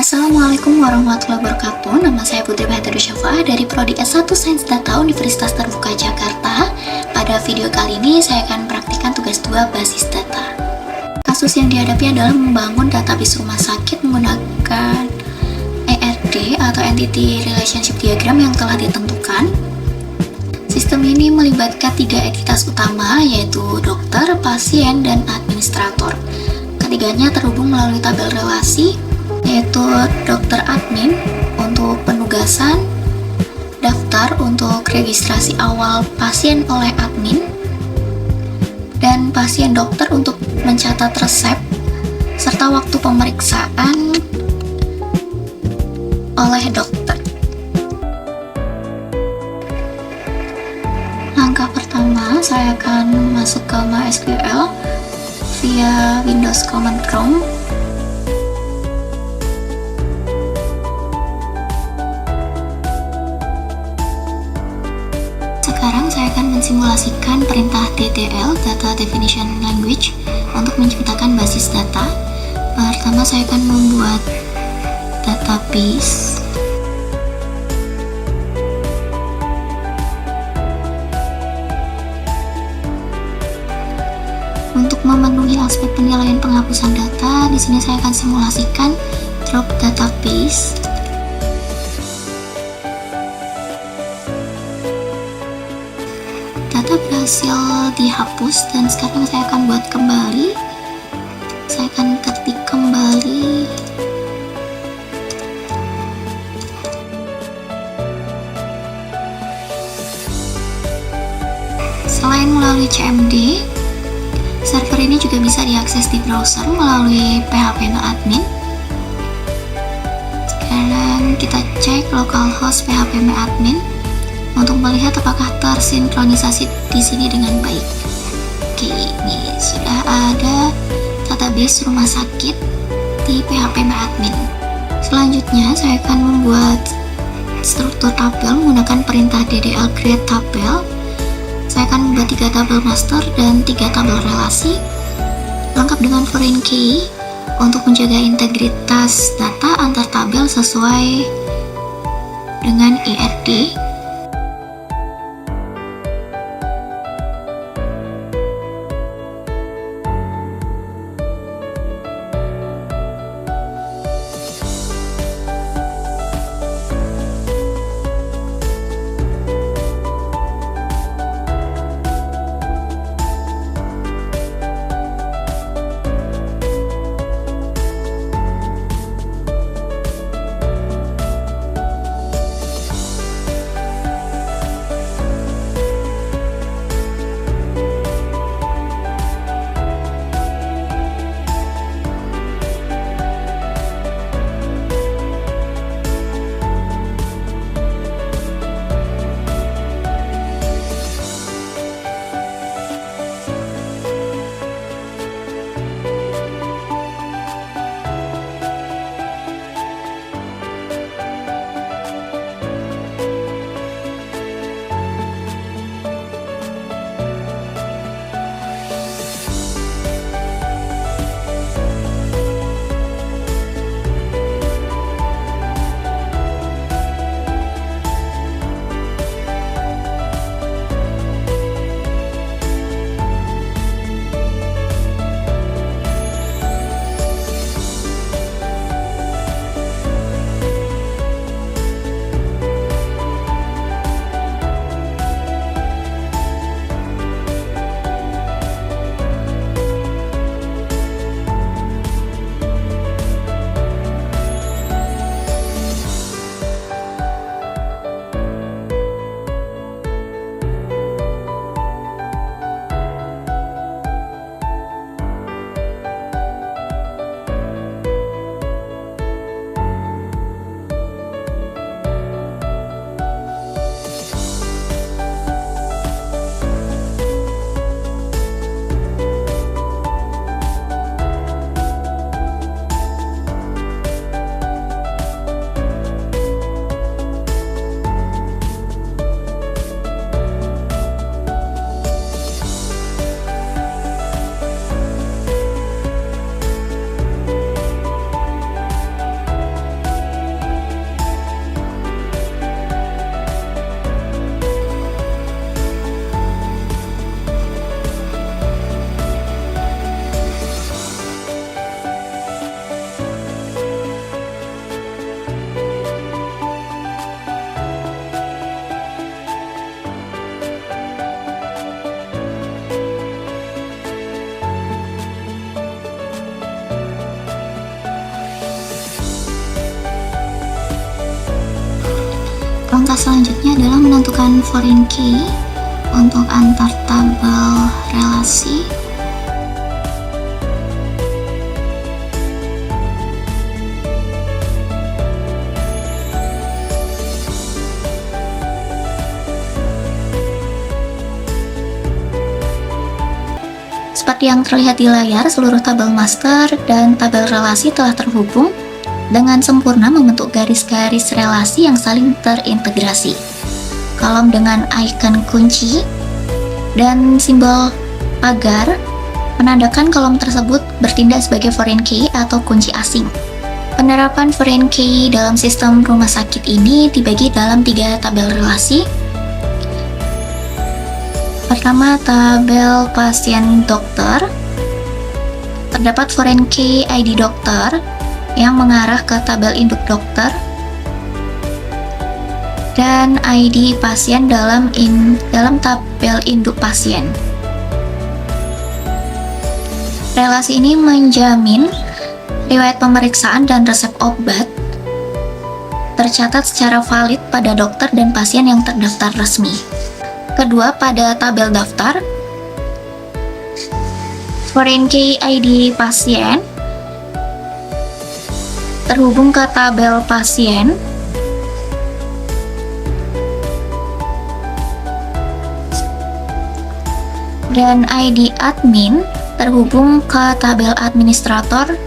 Assalamualaikum warahmatullahi wabarakatuh. Nama saya Putri Bahteri Syafa dari Prodi S1 Sains Data Universitas Terbuka Jakarta. Pada video kali ini saya akan praktikkan tugas 2 basis data. Kasus yang dihadapi adalah membangun database rumah sakit menggunakan ERD atau Entity Relationship Diagram yang telah ditentukan. Sistem ini melibatkan 3 entitas utama, yaitu dokter, pasien, dan administrator. Ketiganya terhubung melalui tabel relasi, yaitu dokter admin untuk penugasan, daftar untuk registrasi awal pasien oleh admin, dan pasien dokter untuk mencatat resep, serta waktu pemeriksaan oleh dokter. Langkah pertama, saya akan masuk ke MySQL via Windows Command Prompt. Sekarang saya akan mensimulasikan perintah DDL, Data Definition Language, untuk menciptakan basis data. Pertama saya akan membuat database. Untuk memenuhi aspek penilaian penghapusan data, di sini saya akan simulasikan drop database. Data berhasil dihapus dan sekarang saya akan buat kembali. Saya akan ketik kembali. Selain melalui CMD, server ini juga bisa diakses di browser melalui phpMyAdmin. Sekarang kita cek localhost phpMyAdmin untuk melihat apakah tersinkronisasi di sini dengan baik. Oke, ini sudah ada database rumah sakit di phpMyAdmin. Selanjutnya saya akan membuat struktur tabel menggunakan perintah ddl create tabel. Saya akan membuat 3 tabel master dan 3 tabel relasi, lengkap dengan foreign key untuk menjaga integritas data antar tabel sesuai dengan ERD. Langkah selanjutnya adalah menentukan foreign key untuk antar tabel relasi. Seperti yang terlihat di layar, seluruh tabel master dan tabel relasi telah terhubung dengan sempurna membentuk garis-garis relasi yang saling terintegrasi. Kolom dengan icon kunci dan simbol pagar menandakan kolom tersebut bertindak sebagai foreign key atau kunci asing. Penerapan foreign key dalam sistem rumah sakit ini dibagi dalam 3 tabel relasi. Pertama, tabel pasien dokter. Terdapat foreign key ID dokter yang mengarah ke tabel induk dokter dan ID pasien dalam tabel induk pasien. Relasi ini menjamin riwayat pemeriksaan dan resep obat tercatat secara valid pada dokter dan pasien yang terdaftar resmi. Kedua, pada tabel daftar, foreign key ID pasien terhubung ke tabel pasien dan ID admin terhubung ke tabel administrator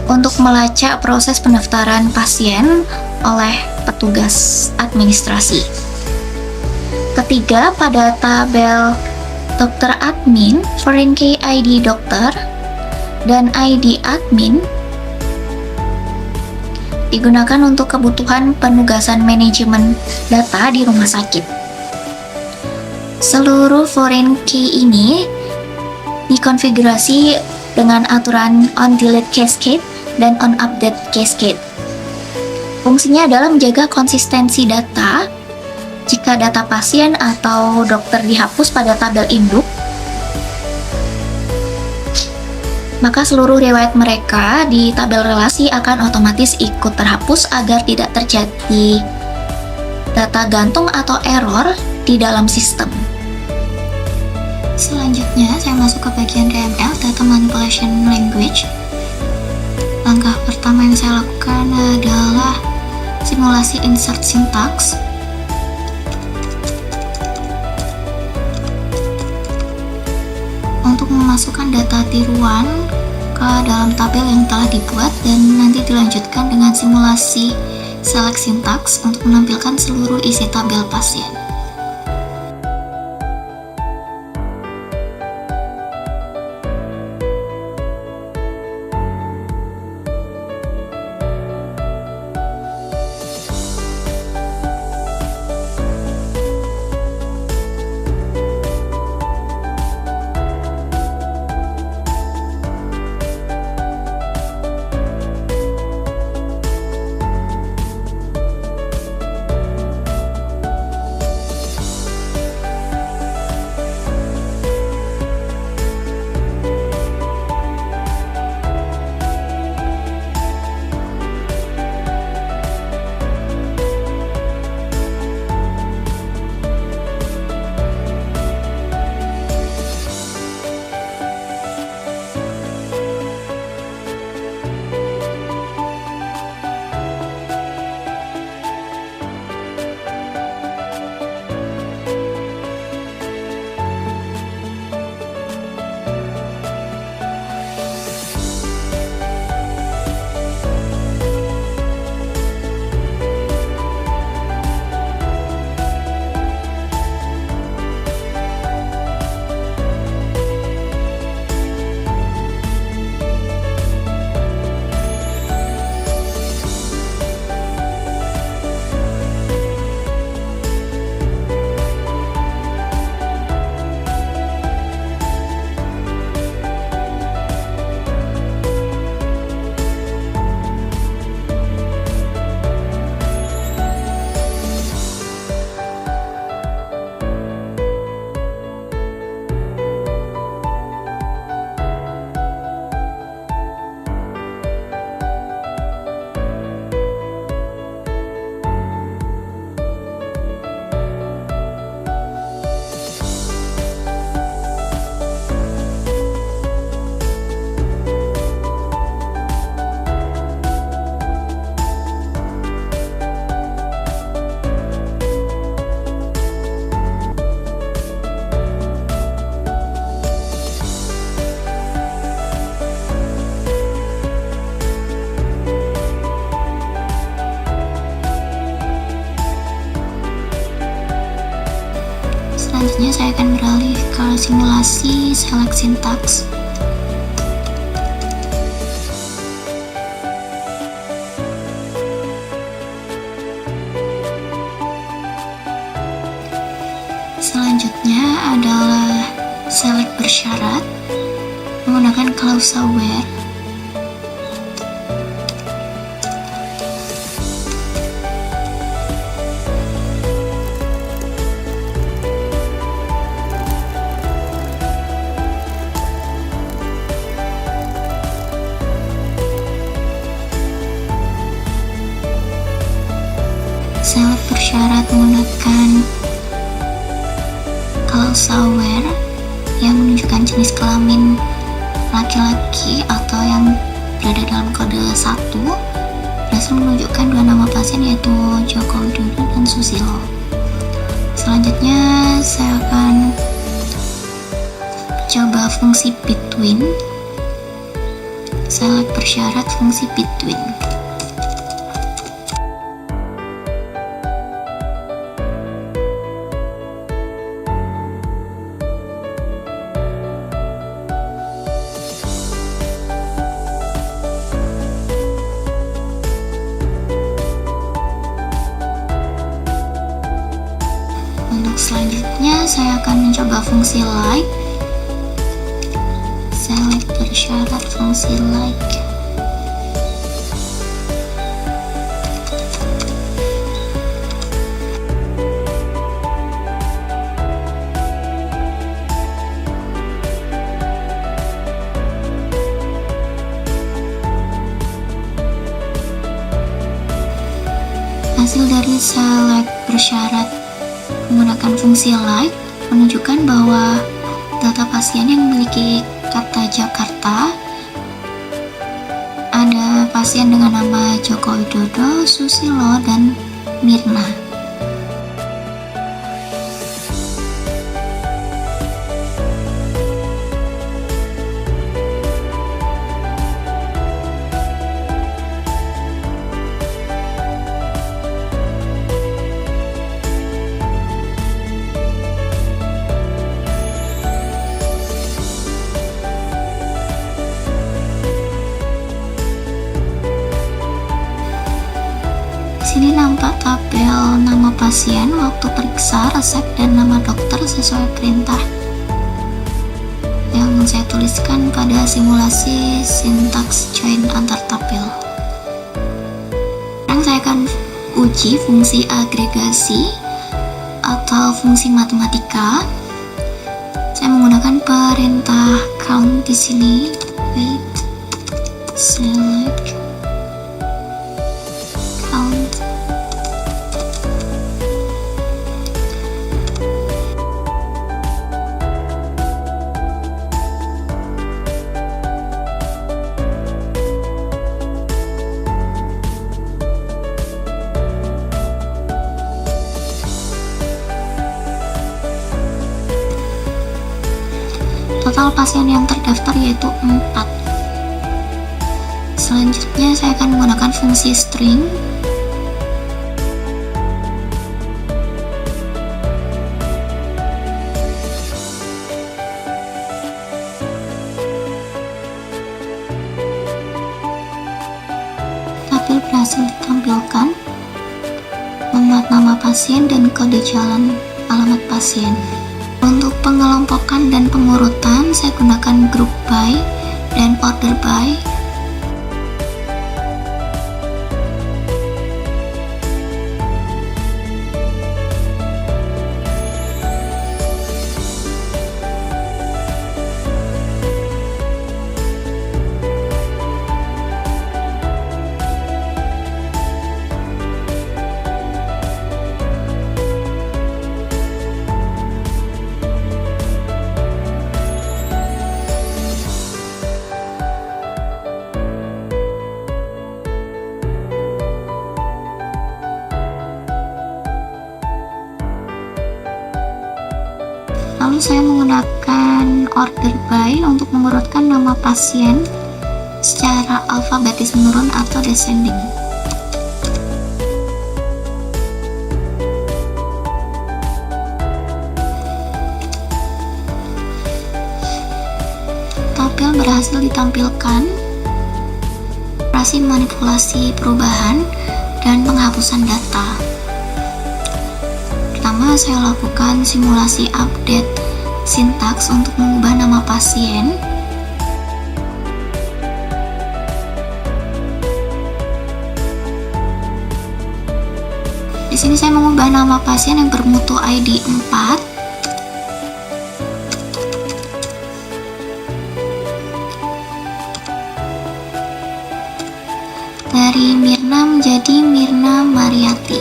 untuk melacak proses pendaftaran pasien oleh petugas administrasi. Ketiga, pada tabel dokter admin, foreign key ID dokter dan ID admin digunakan untuk kebutuhan penugasan manajemen data di rumah sakit. Seluruh foreign key ini dikonfigurasi dengan aturan on delete cascade dan on update cascade. Fungsinya adalah menjaga konsistensi data. Jika data pasien atau dokter dihapus pada tabel induk, maka seluruh riwayat mereka di tabel relasi akan otomatis ikut terhapus agar tidak terjadi data gantung atau error di dalam sistem. Selanjutnya, saya masuk ke bagian DML, Data Manipulation Language. Langkah pertama yang saya lakukan adalah simulasi insert syntax. Untuk memasukkan data tiruan ke dalam tabel yang telah dibuat dan nanti dilanjutkan dengan simulasi select syntax untuk menampilkan seluruh isi tabel pasien. Selanjutnya saya akan beralih ke simulasi select syntax. Selanjutnya adalah select bersyarat menggunakan klausa where. Select bersyarat menggunakan klausa where yang menunjukkan jenis kelamin laki-laki atau yang berada dalam kode 1 berhasil menunjukkan dua nama pasien, yaitu Joko Widodo dan Susilo. Selanjutnya saya akan coba fungsi between. Select bersyarat fungsi between. Untuk selanjutnya saya akan mencoba fungsi like. Select bersyarat fungsi like. Hasil dari select bersyarat menggunakan fungsi like menunjukkan bahwa data pasien yang memiliki kata Jakarta ada pasien dengan nama Joko Widodo, Susilo, dan Mirna. Sini nampak tabel nama pasien, waktu periksa, resep, dan nama dokter sesuai perintah yang saya tuliskan pada simulasi sintaks join antar tabel. Sekarang saya akan uji fungsi agregasi atau fungsi matematika. Saya menggunakan perintah count di sini. Wait, select count. Total pasien yang terdaftar yaitu 4. Selanjutnya saya akan menggunakan fungsi string. Tabel berhasil ditampilkan, memuat nama pasien dan kode jalan alamat pasien. Untuk pengelompokan dan pengurutan saya gunakan group by dan order by. Lalu saya menggunakan order by untuk mengurutkan nama pasien secara alfabetis menurun atau descending. tabel berhasil ditampilkan, operasi manipulasi perubahan, dan penghapusan data. Pertama, saya lakukan simulasi update sintaks untuk mengubah nama pasien. Di sini saya mengubah nama pasien yang bermutu ID 4 dari Mirna menjadi Mirna Mariati.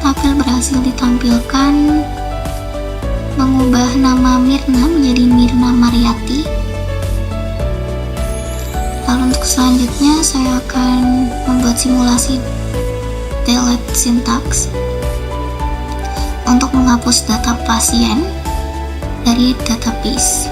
Tabel berhasil ditampilkan mengubah nama Mirna menjadi Mirna Mariati. Lalu untuk selanjutnya saya akan membuat simulasi delete syntax untuk menghapus data pasien dari database.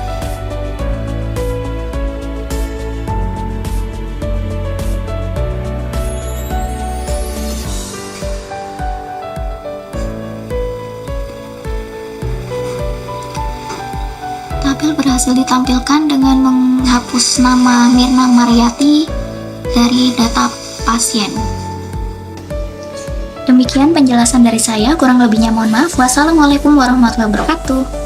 Tabel berhasil ditampilkan dengan menghapus nama Mirna Mariati dari data pasien. Demikian penjelasan dari saya, kurang lebihnya mohon maaf. Wassalamualaikum warahmatullahi wabarakatuh.